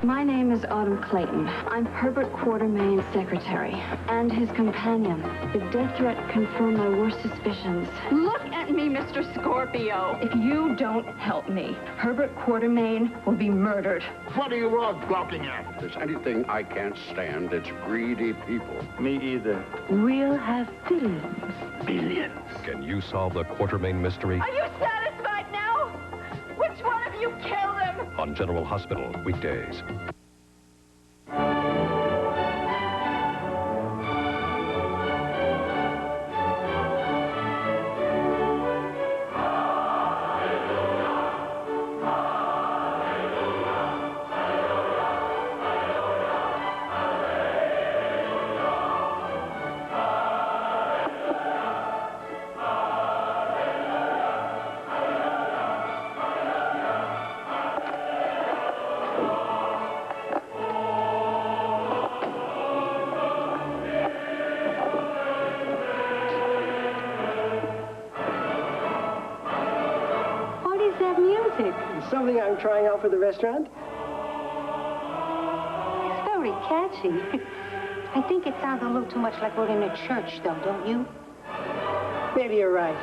My name is Autumn Clayton. I'm Herbert Quartermain's secretary and his companion. The death threat confirmed my worst suspicions. Look at me, Mr. Scorpio. If you don't help me, Herbert Quartermain will be murdered. What are you all gawking at? If there's anything I can't stand, it's greedy people. Me either. We'll have billions. Billions. Can you solve the Quartermain mystery? Are you satisfied now? Which one of you killed him? On General Hospital, weekdays. Something I'm trying out for the restaurant. It's very catchy. I think it sounds a little too much like we're in a church, though, don't you? Maybe you're right.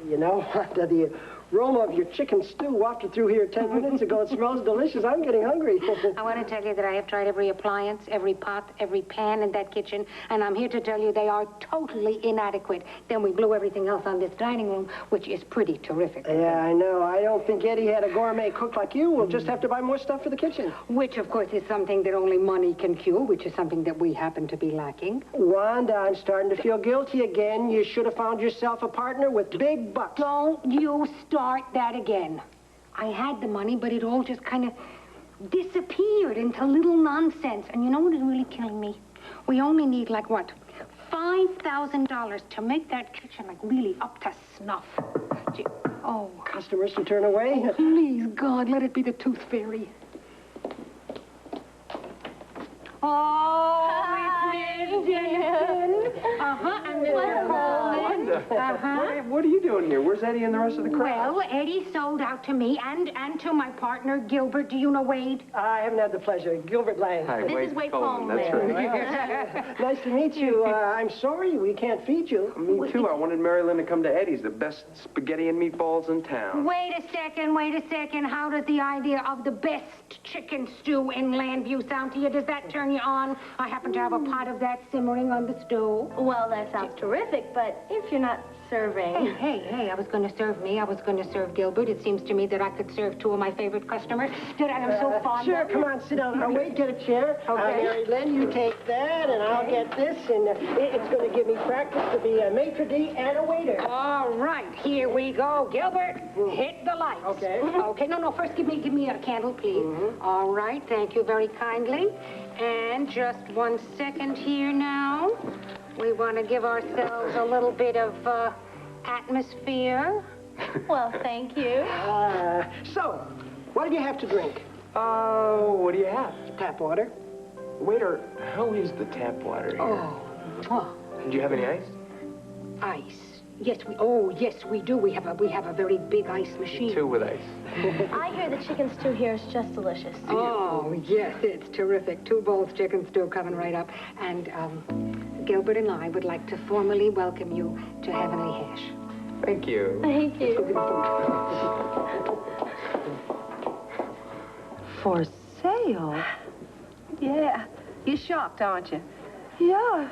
You know, the aroma of your chicken stew wafted through here 10 minutes ago. It smells delicious. I'm getting hungry. I want to tell you that I have tried every appliance, every pot, every pan in that kitchen, and I'm here to tell you they are totally inadequate. Then we blew everything else on this dining room, which is pretty terrific. Yeah, I know. I don't think Eddie had a gourmet cook like you. We'll just have to buy more stuff for the kitchen. Which, of course, is something that only money can cure, which is something that we happen to be lacking. Wanda, I'm starting to feel guilty again. You should have found yourself a partner with big bucks. Don't you start that again. I had the money, but it all just kind of disappeared into little nonsense. And you know what is really killing me? We only need, like, what, $5,000 to make that kitchen, like, really up to snuff. Oh. Customers to turn away? Please, God, let it be the Tooth Fairy. Oh, it's Miss Jensen. And Mr. Coleman. What are you doing here? Where's Eddie and the rest of the crowd? Well, Eddie sold out to me and to my partner, Gilbert. Do you know Wade? I haven't had the pleasure. Gilbert Lang. Hi, This is Wade Coleman. That's right. Nice to meet you. I'm sorry we can't feed you. Me too. I wanted Marilyn to come to Eddie's, the best spaghetti and meatballs in town. Wait a second. How does the idea of the best chicken stew in Landview sound to you? Does that turn you on? I happen to have a pot of that simmering on the stove. Well, that sounds terrific, but if you're not serving... Hey, I was going to serve me. I was going to serve Gilbert. It seems to me that I could serve two of my favorite customers that I am so fond Sure, of. come on, sit down. Now, wait, get a chair. Okay. Mary Lynn, you take that, and I'll get this, and it's going to give me practice to be a maitre d' and a waiter. All right, here we go. Gilbert, hit the lights. Okay. Okay, no, first give me a candle, please. All right, thank you very kindly. And just 1 second here now. We want to give ourselves a little bit of atmosphere. Well, thank you. So, what do you have to drink? What do you have? Tap water. Waiter, how is the tap water here? Oh, Did you have any ice? ice. Yes, we do. We have a very big ice machine. Two with ice. I hear the chicken stew here is just delicious. Oh, yes, it's terrific. 2 bowls chicken stew coming right up. And Gilbert and I would like to formally welcome you to Heavenly Hash. Thank you. Thank you. For sale? Yeah. You're shocked, aren't you? Yeah,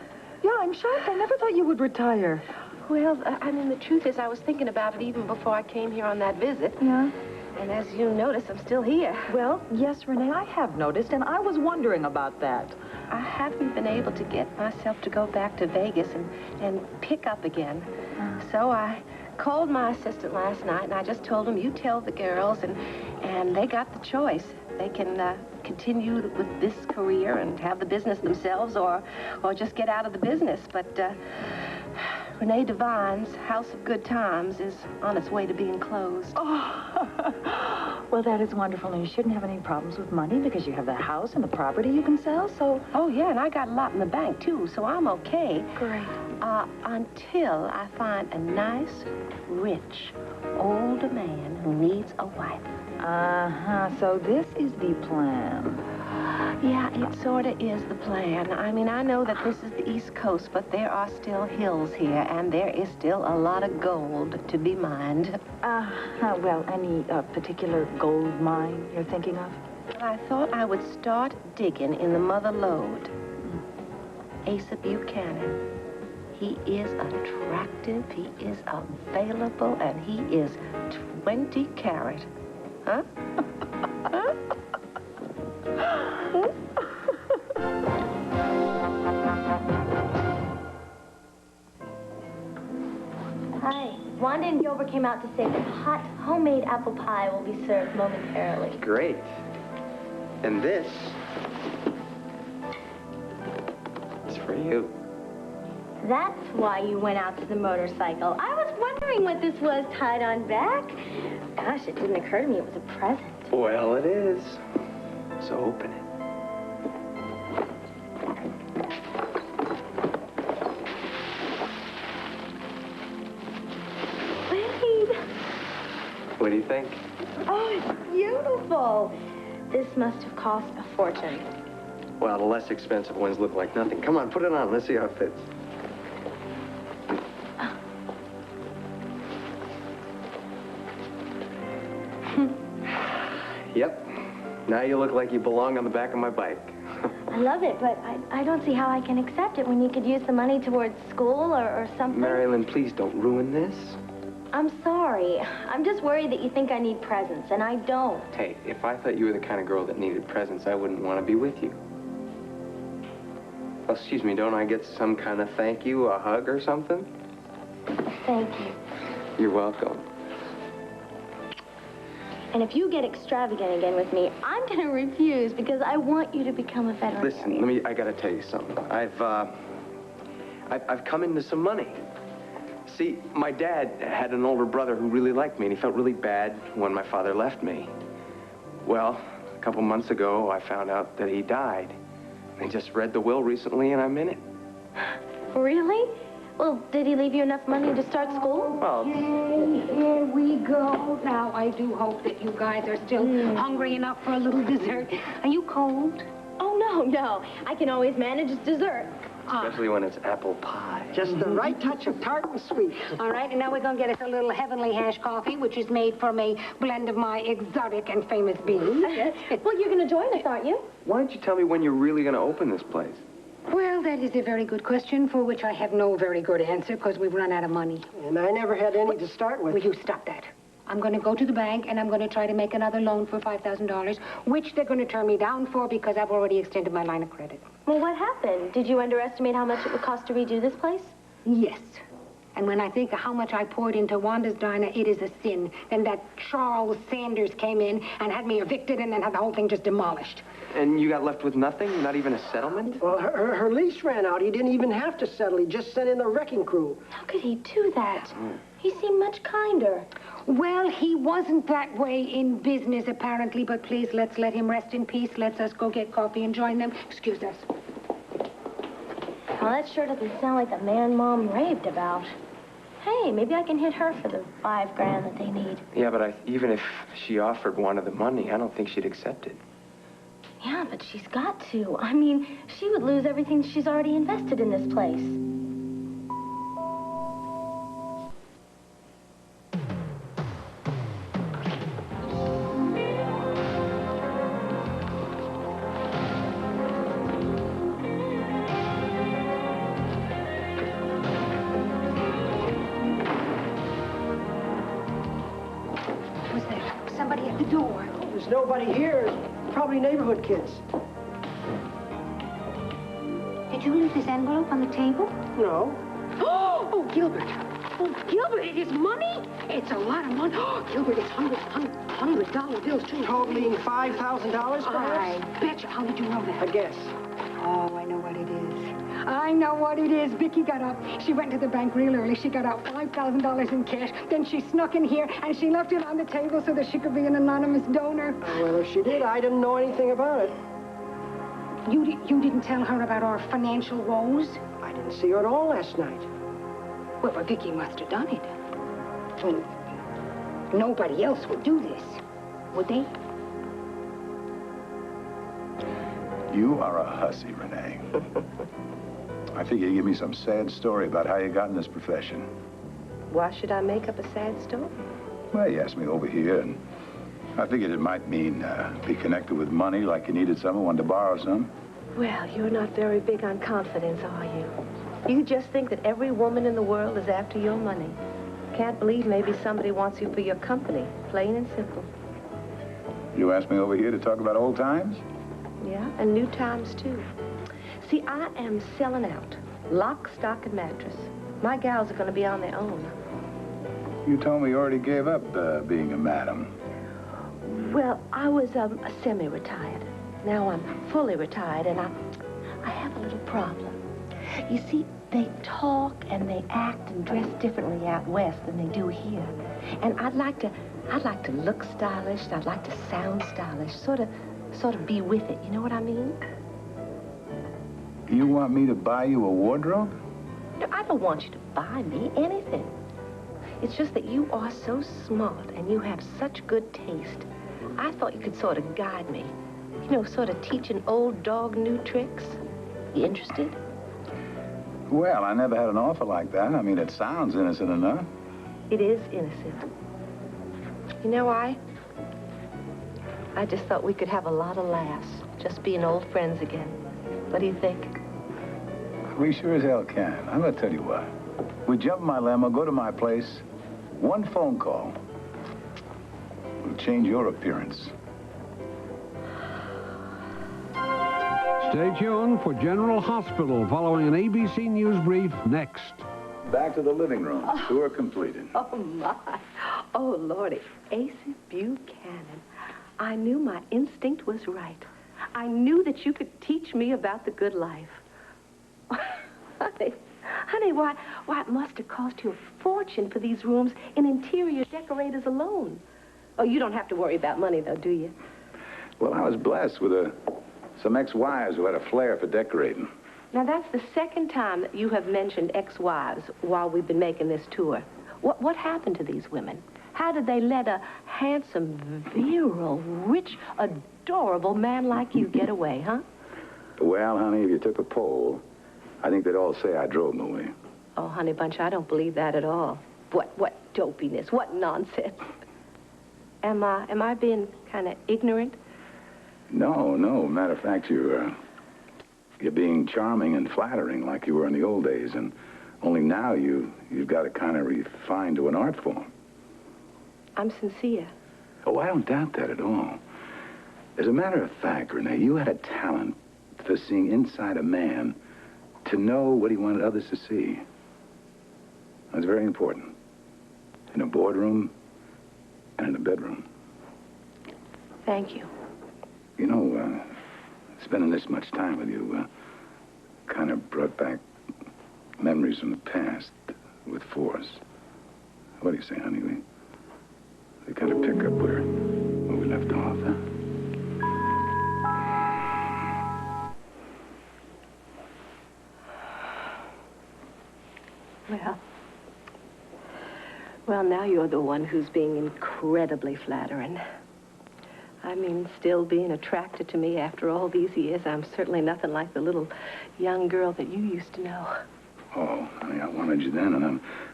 I'm shocked. I never thought you would retire. Well, I mean, the truth is I was thinking about it even before I came here on that visit. Yeah? And as you notice, I'm still here. Well, yes, Renee, I have noticed, and I was wondering about that. I haven't been able to get myself to go back to Vegas and pick up again. So I called my assistant last night, and I just told him, you tell the girls, and they got the choice. They can continue with this career and have the business themselves, or just get out of the business. But Renee Devine's House of Good Times is on its way to being closed. Oh, well, that is wonderful, and you shouldn't have any problems with money because you have the house and the property you can sell, so... Oh, yeah, and I got a lot in the bank, too, so I'm okay. Great. Until I find a nice, rich, older man who needs a wife. Uh-huh, so this is the plan. Yeah, it sort of is the plan. I mean, I know that this is the East Coast, but there are still hills here, and there is still a lot of gold to be mined. Well, any particular gold mine you're thinking of? I thought I would start digging in the Mother Lode. Asa Buchanan. He is attractive, he is available, and he is 20 carat. Huh? Hi. Wanda and Gilbert came out to say that hot homemade apple pie will be served momentarily. Great. And this is for you. That's why you went out to the motorcycle. I was wondering what this was tied on back. Gosh, it didn't occur to me it was a present. Well, it is. So open it. Wait. What do you think? Oh, it's beautiful. This must have cost a fortune. Well, the less expensive ones look like nothing. Come on, put it on. Let's see how it fits. Yep. Now you look like you belong on the back of my bike. I love it, but I don't see how I can accept it when you could use the money towards school or something. Marilyn, please don't ruin this. I'm sorry. I'm just worried that you think I need presents, and I don't. Hey, if I thought you were the kind of girl that needed presents, I wouldn't want to be with you. Oh, excuse me, don't I get some kind of thank you, a hug or something? Thank you. You're welcome. And if you get extravagant again with me, I'm going to refuse because I want you to become a veterinarian. Listen, I got to tell you something. I've come into some money. See, my dad had an older brother who really liked me, and he felt really bad when my father left me. Well, a couple months ago, I found out that he died. I just read the will recently, and I'm in it. Really? Well, did he leave you enough money to start school? Well, Okay, here we go. Now, I do hope that you guys are still hungry enough for a little dessert. Are you cold? Oh, no. I can always manage dessert. especially when it's apple pie. Just the right touch of tart and sweet. All right, and now we're going to get us a little heavenly hash coffee, which is made from a blend of my exotic and famous beans. Well, you're going to join us, aren't you? Why don't you tell me when you're really going to open this place? Well, that is a very good question for which I have no very good answer because we've run out of money. And I never had any to start with. Will you stop that? I'm going to go to the bank and I'm going to try to make another loan for $5,000, which they're going to turn me down for because I've already extended my line of credit. Well, what happened? Did you underestimate how much it would cost to redo this place? Yes. And when I think of how much I poured into Wanda's diner, it is a sin. Then that Charles Sanders came in and had me evicted and then had the whole thing just demolished. And you got left with nothing? Not even a settlement? Well, her lease ran out. He didn't even have to settle. He just sent in the wrecking crew. How could he do that? He seemed much kinder. Well, he wasn't that way in business, apparently, but please, let's let him rest in peace. Let's us go get coffee and join them. Excuse us. Well, that sure doesn't sound like the man Mom raved about. Hey, maybe I can hit her for the $5,000 that they need. Yeah, but even if she offered Wanda the money, I don't think she'd accept it. Yeah, but she's got to. I mean, she would lose everything she's already invested in this place. Who's there? Somebody at the door. There's nobody here. Probably neighborhood kids. Did you leave this envelope on the table? No. Oh, Gilbert. Oh, Gilbert, it is money? It's a lot of money. Oh, Gilbert, it's $100 bills, too. Totaling $5,000, perhaps? I betcha. How did you know that? I guess. Oh, I know what it is. I know what it is. Vicky got up. She went to the bank real early. She got out $5,000 in cash. Then she snuck in here, and she left it on the table so that she could be an anonymous donor. Well, if she did, I didn't know anything about it. You didn't tell her about our financial woes? I didn't see her at all last night. Well, but Vicky must have done it. Well, nobody else would do this. would they? You are a hussy, Renee. I figure you give me some sad story about how you got in this profession. Why should I make up a sad story? Well, you asked me over here, and I figured it might mean be connected with money, like you needed someone, wanted to borrow some. Well, you're not very big on confidence, are you? You just think that every woman in the world is after your money. Can't believe maybe somebody wants you for your company, plain and simple. You asked me over here to talk about old times? Yeah, and new times, too. See, I am selling out. Lock, stock, and mattress. My gals are going to be on their own. You told me you already gave up being a madam. Well, I was semi-retired. Now I'm fully retired, and I have a little problem. You see, they talk and they act and dress differently out west than they do here. And I'd like to look stylish. I'd like to sound stylish. Sort of be with it. You know what I mean? You want me to buy you a wardrobe? No, I don't want you to buy me anything. It's just that you are so smart and you have such good taste. I thought you could sort of guide me. You know, sort of teach an old dog new tricks. You interested? Well, I never had an offer like that. I mean, it sounds innocent enough. It is innocent. You know, I just thought we could have a lot of laughs, just being old friends again. What do you think? We sure as hell can. I'm gonna tell you what. We jump in my limo, go to my place. One phone call will change your appearance. Stay tuned for General Hospital following an ABC News brief next. Back to the living room. Tour completed. Oh, my. Oh, Lordy. Asa Buchanan. I knew my instinct was right. I knew that you could teach me about the good life. Honey, why, it must have cost you a fortune for these rooms in interior decorators alone. Oh, you don't have to worry about money, though, do you? Well, I was blessed with some ex-wives who had a flair for decorating. Now, that's the second time that you have mentioned ex-wives while we've been making this tour. What happened to these women? How did they let a handsome, virile, rich, adorable man like you get away, huh? Well, honey, if you took a poll, I think they'd all say I drove them away. Oh, honey bunch, I don't believe that at all. What dopiness, what nonsense. Am I being kind of ignorant? No. Matter of fact, you're being charming and flattering like you were in the old days, and only now you've got it kind of refined to an art form. I'm sincere. Oh, I don't doubt that at all. As a matter of fact, Renee, you had a talent for seeing inside a man to know what he wanted others to see. That's very important. In a boardroom and in a bedroom. Thank you. You know, spending this much time with you kind of brought back memories from the past with force. What do you say, honey? We kind of pick up where we left off, huh? Well, now you're the one who's being incredibly flattering. I mean, still being attracted to me after all these years, I'm certainly nothing like the little young girl that you used to know. Oh, honey, I wanted you then,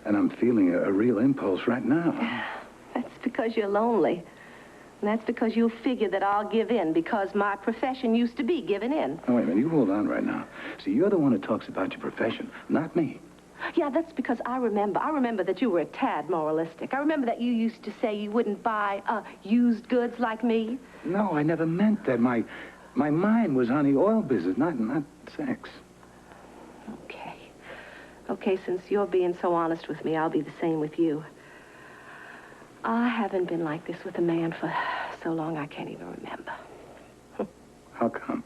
and I'm feeling a real impulse right now. That's because you're lonely. And that's because you figure that I'll give in, because my profession used to be giving in. Oh, wait a minute, you hold on right now. See, you're the one who talks about your profession, not me. Yeah, that's because I remember that you were a tad moralistic. I remember that you used to say you wouldn't buy used goods like me. No, I never meant that. My mind was on the oil business, not sex. Okay, since you're being so honest with me, I'll be the same with you. I haven't been like this with a man for so long I can't even remember. How come?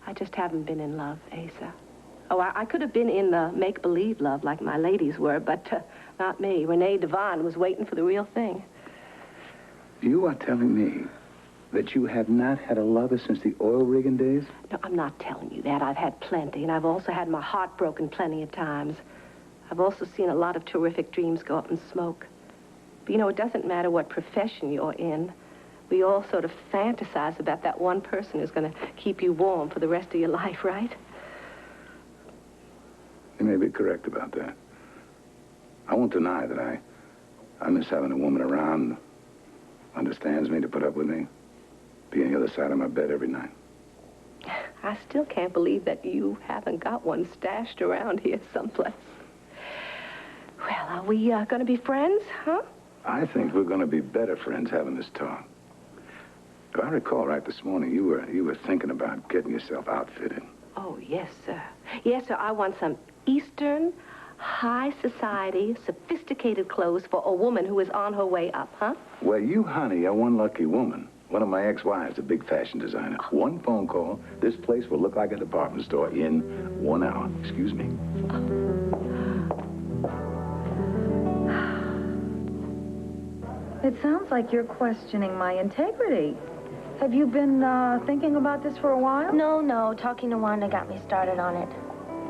I just haven't been in love, Asa. Oh, I could have been in the make-believe love like my ladies were, but not me. Renee Devon was waiting for the real thing. You are telling me that you have not had a lover since the oil rigging days? No, I'm not telling you that. I've had plenty, and I've also had my heart broken plenty of times. I've also seen a lot of terrific dreams go up in smoke. But, you know, it doesn't matter what profession you're in. we all sort of fantasize about that one person who's going to keep you warm for the rest of your life, right? You may be correct about that. I won't deny that I miss having a woman around, understands me, to put up with me, be on the other side of my bed every night. I still can't believe that you haven't got one stashed around here someplace. Well, are we going to be friends, huh? I think we're going to be better friends having this talk. If I recall right this morning, you were thinking about getting yourself outfitted. Oh, yes, sir. Yes, sir, I want some Eastern, high society, sophisticated clothes for a woman who is on her way up, huh? Well, you, honey, are one lucky woman. One of my ex-wives, a big fashion designer. One phone call, this place will look like a department store in 1 hour. Excuse me. It sounds like you're questioning my integrity. Have you been thinking about this for a while? No. Talking to Wanda got me started on it.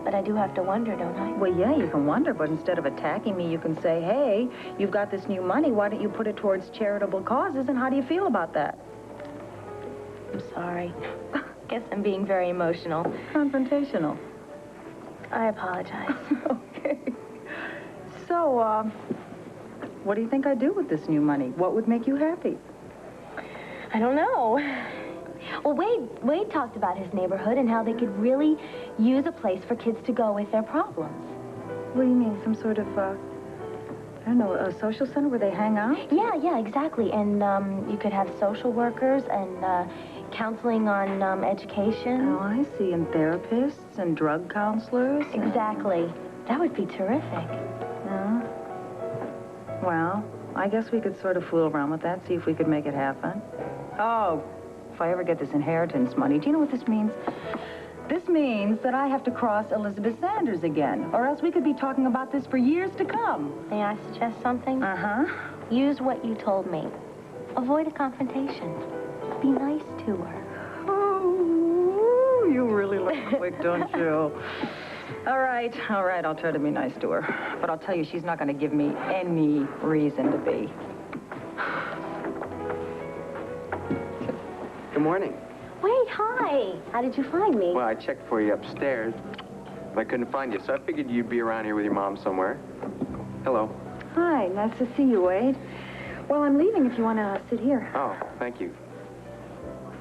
But I do have to wonder, don't I? Well, yeah, you can wonder, but instead of attacking me, you can say, hey, you've got this new money. Why don't you put it towards charitable causes, and how do you feel about that? I'm sorry. Guess I'm being very emotional. Confrontational. I apologize. Okay. So, what do you think I'd do with this new money? What would make you happy? I don't know. Well, Wade talked about his neighborhood and how they could really use a place for kids to go with their problems. What do you mean? Some sort of, I don't know, a social center where they hang out? Yeah, exactly. And you could have social workers and counseling on education. Oh, I see. And therapists and drug counselors. Exactly. That would be terrific. Yeah. Well, I guess we could sort of fool around with that, see if we could make it happen. Oh, if I ever get this inheritance money, do you know what this means? This means that I have to cross Elizabeth Sanders again, or else we could be talking about this for years to come. May I suggest something? Uh-huh. Use what you told me. Avoid a confrontation. Be nice to her. Oh, you really look quick, don't you? All right, I'll try to be nice to her. But I'll tell you, she's not going to give me any reason to be. Good morning. Wait, hi. How did you find me? Well, I checked for you upstairs, but I couldn't find you, so I figured you'd be around here with your mom somewhere. Hello. Hi, nice to see you, Wade. Well, I'm leaving if you want to sit here. Oh, thank you.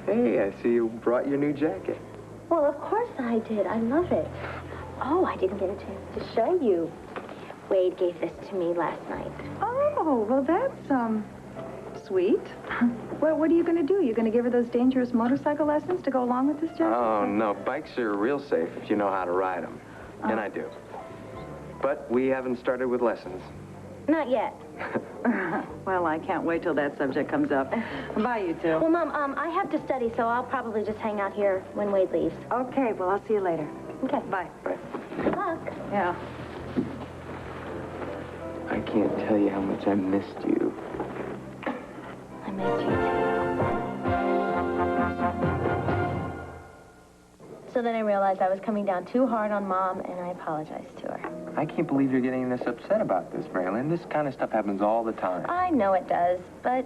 Hey, I see you brought your new jacket. Well, of course I did. I love it. Oh, I didn't get a chance to show you. Wade gave this to me last night. Oh, well, that's, sweet. Well, what are you going to do? You going to give her those dangerous motorcycle lessons to go along with this jacket? Oh, no. Bikes are real safe if you know how to ride them. And I do. But we haven't started with lessons. Not yet. Well, I can't wait till that subject comes up. Bye, you two. Well, Mom, I have to study, so I'll probably just hang out here when Wade leaves. Okay, well, I'll see you later. Okay. Bye. Bye. Good luck. Yeah. I can't tell you how much I missed you. I missed you, too. So then I realized I was coming down too hard on Mom, and I apologized to her. I can't believe you're getting this upset about this, Marilyn. This kind of stuff happens all the time. I know it does, but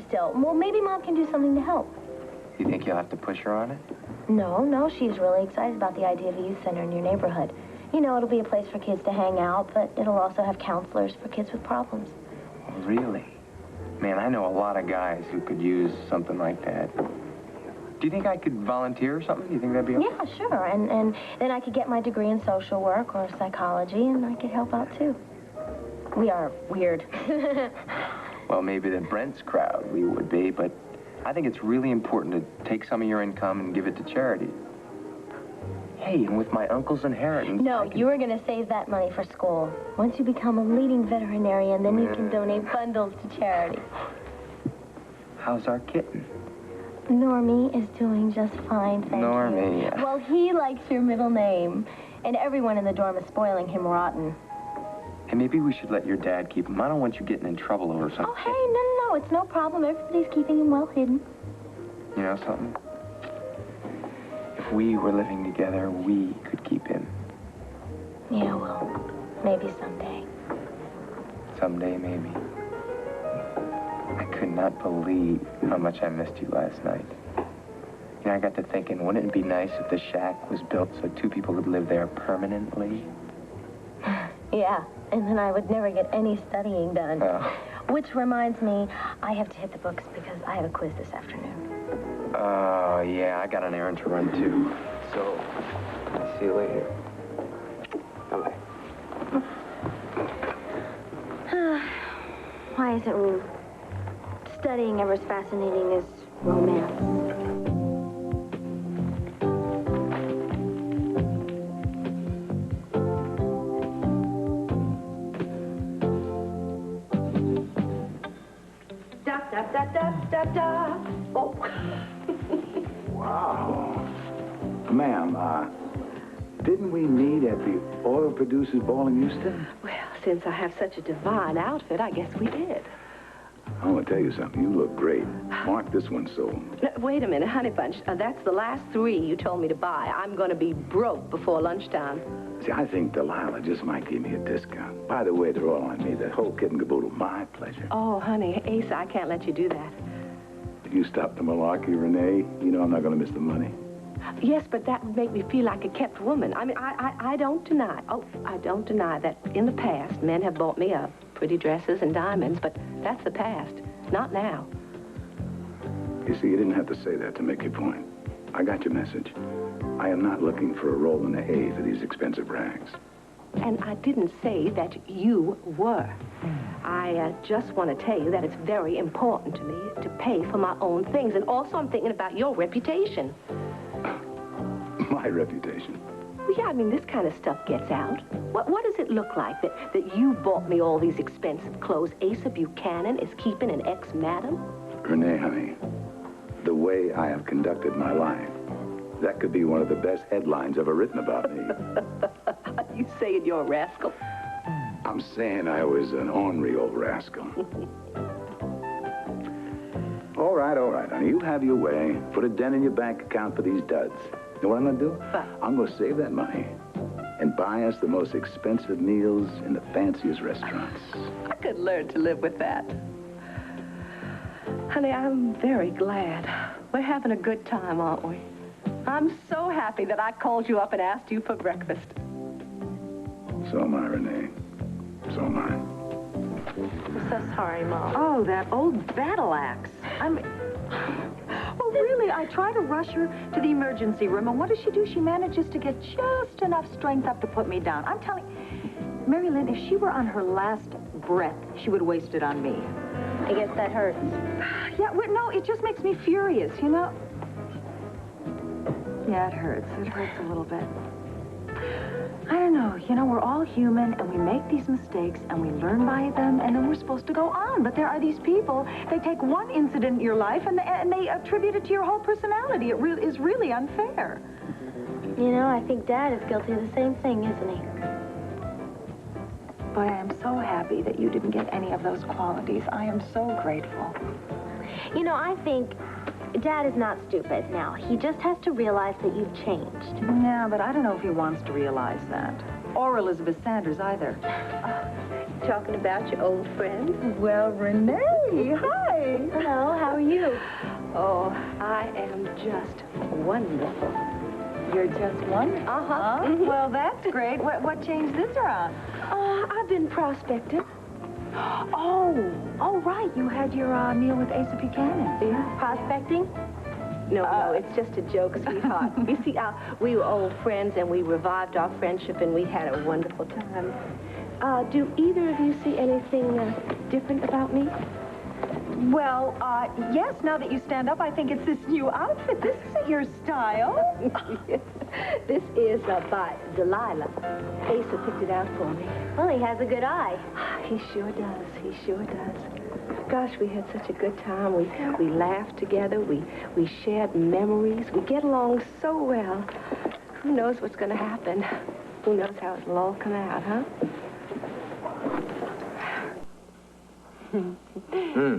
still, well, maybe Mom can do something to help. You think you'll have to push her on it? No, she's really excited about the idea of a youth center in your neighborhood. You know, it'll be a place for kids to hang out, but it'll also have counselors for kids with problems. Oh, really? Man, I know a lot of guys who could use something like that. Do you think I could volunteer or something? Do you think that'd be okay? Yeah, sure. And then I could get my degree in social work or psychology, and I could help out, too. We are weird. Well, maybe the Brent's crowd we would be, but I think it's really important to take some of your income and give it to charity. Hey, and with my uncle's inheritance... No, you were going to save that money for school. Once you become a leading veterinarian, then you can donate bundles to charity. How's our kitten? Normie is doing just fine, thank Normie. you. Well, he likes your middle name. And everyone in the dorm is spoiling him rotten. Hey, maybe we should let your dad keep him. I don't want you getting in trouble over something. Oh, hey, no, it's no problem. Everybody's keeping him well hidden. You know something? If we were living together, we could keep him. Yeah, well, maybe someday. Someday, maybe. I could not believe how much I missed you last night. You know, I got to thinking, wouldn't it be nice if the shack was built so two people could live there permanently? Yeah, and then I would never get any studying done. Which reminds me, I have to hit the books because I have a quiz this afternoon. Oh, yeah, I got an errand to run, too. So, see you later. Bye-bye. Why isn't studying ever as fascinating as romance? Da, da, da, da, da, da. Oh. Wow. Ma'am, didn't we meet at the oil producers ball in Houston? Well, since I have such a divine outfit, I guess we did. I want to tell you something. You look great. Mark this one so. Wait a minute, Honey Bunch. That's the last 3 you told me to buy. I'm going to be broke before lunchtime. See, I think Delilah just might give me a discount. By the way, they're all on me. The whole kit and caboodle, my pleasure. Oh, honey, Asa, I can't let you do that. If you stop the malarkey, Renee, you know I'm not going to miss the money. Yes, but that would make me feel like a kept woman. I mean, I don't deny, I don't deny that in the past, men have bought me up pretty dresses and diamonds, but that's the past, not now. You see, you didn't have to say that to make your point. I got your message. I am not looking for a roll in the hay for these expensive rags. And I didn't say that you were. I just want to tell you that it's very important to me to pay for my own things. And also I'm thinking about your reputation. My reputation? Well, yeah, I mean, this kind of stuff gets out. What does it look like that you bought me all these expensive clothes? Asa Buchanan is keeping an ex-madam? Renee, honey, the way I have conducted my life, that could be one of the best headlines ever written about me. You saying you're a rascal? I'm saying I was an ornery old rascal. All right, honey. You have your way. Put a dent in your bank account for these duds. You know what I'm going to do? What? I'm going to save that money and buy us the most expensive meals in the fanciest restaurants. I could learn to live with that. Honey, I'm very glad. We're having a good time, aren't we? I'm so happy that I called you up and asked you for breakfast. So am I, Renee. So am I. I'm so sorry, Mom. Oh, that old battle axe. Well, really, I try to rush her to the emergency room, and what does she do? She manages to get just enough strength up to put me down. I'm telling Marilyn, if she were on her last breath, she would waste it on me. I guess that hurts. Yeah, well, no, it just makes me furious, you know? Yeah, it hurts. It hurts a little bit. I don't know. You know, we're all human, and we make these mistakes, and we learn by them, and then we're supposed to go on. But there are these people, they take one incident in your life, and they attribute it to your whole personality. It is really unfair. You know, I think Dad is guilty of the same thing, isn't he? Boy, I am so happy that you didn't get any of those qualities. I am so grateful. You know, I think Dad is not stupid now. He just has to realize that you've changed. Yeah, but I don't know if he wants to realize that. Or Elizabeth Sanders either. Talking about your old friend? Well, Renee, hi. Hello, how are you? Oh, I am just wonderful. You're just one? Uh-huh. Mm-hmm. Well, that's great. What changed this around? I've been prospecting. Oh, right. You had your meal with Asa Buchanan. Yeah. Prospecting? No, it's just a joke, sweetheart. You see, we were old friends, and we revived our friendship, and we had a wonderful time. Do either of you see anything different about me? Well, yes, now that you stand up, I think it's this new outfit. This isn't your style. This is by Delilah. Asa picked it out for me. Well, he has a good eye. He sure does. He sure does. Gosh, we had such a good time. We laughed together. We shared memories. We get along so well. Who knows what's going to happen? Who knows how it'll all come out, huh?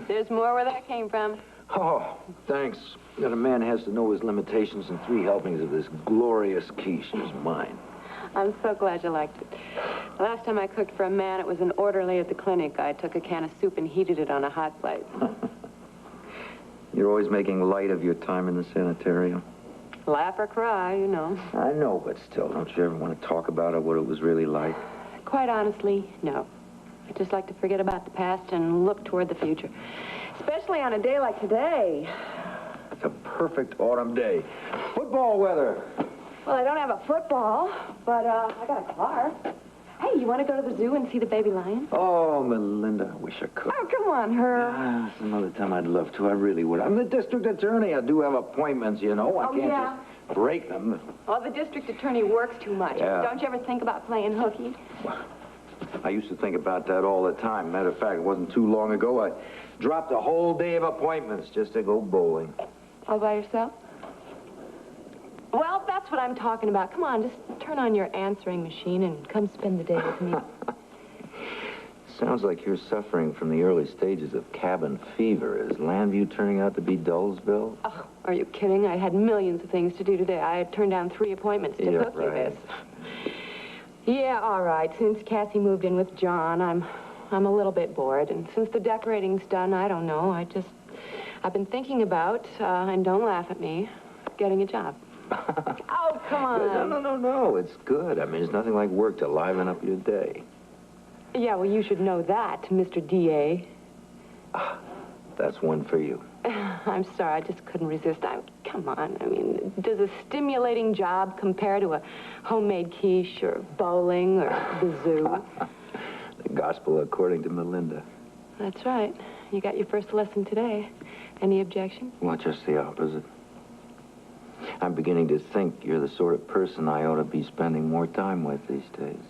There's more where that came from. Oh, thanks. That a man has to know his limitations, and 3 helpings of this glorious quiche is mine. I'm so glad you liked it. The last time I cooked for a man, it was an orderly at the clinic. I took a can of soup and heated it on a hot plate. You're always making light of your time in the sanitarium. Laugh or cry, you know. I know, but still, don't you ever want to talk about it, what it was really like? Quite honestly, no. I just like to forget about the past and look toward the future. Especially on a day like today. It's a perfect autumn day. Football weather. Well, I don't have a football, but I got a car. Hey, you want to go to the zoo and see the baby lion? Oh, Melinda, I wish I could. Oh, come on, Herb. Some other time I'd love to. I really would. I'm the district attorney. I do have appointments, you know. I can't just break them. Well, the district attorney works too much. Yeah. Don't you ever think about playing hooky? I used to think about that all the time. Matter of fact, it wasn't too long ago. I dropped a whole day of appointments just to go bowling. All by yourself? Well, that's what I'm talking about. Come on, just turn on your answering machine and come spend the day with me. Sounds like you're suffering from the early stages of cabin fever. Is Landview turning out to be Dullsville? Oh, are you kidding? I had millions of things to do today. I had turned down 3 appointments to cook you this. Yeah, all right. Since Cassie moved in with John, I'm a little bit bored. And since the decorating's done, I don't know. I've been thinking about, and don't laugh at me, getting a job. Oh, come on. No. It's good. I mean, it's nothing like work to liven up your day. Yeah, well, you should know that, Mr. D.A. That's one for you. I'm sorry, I just couldn't resist. Come on, I mean, does a stimulating job compare to a homemade quiche or bowling or the zoo? The gospel according to Melinda. That's right. You got your first lesson today. Any objection? Well, just the opposite. I'm beginning to think you're the sort of person I ought to be spending more time with these days.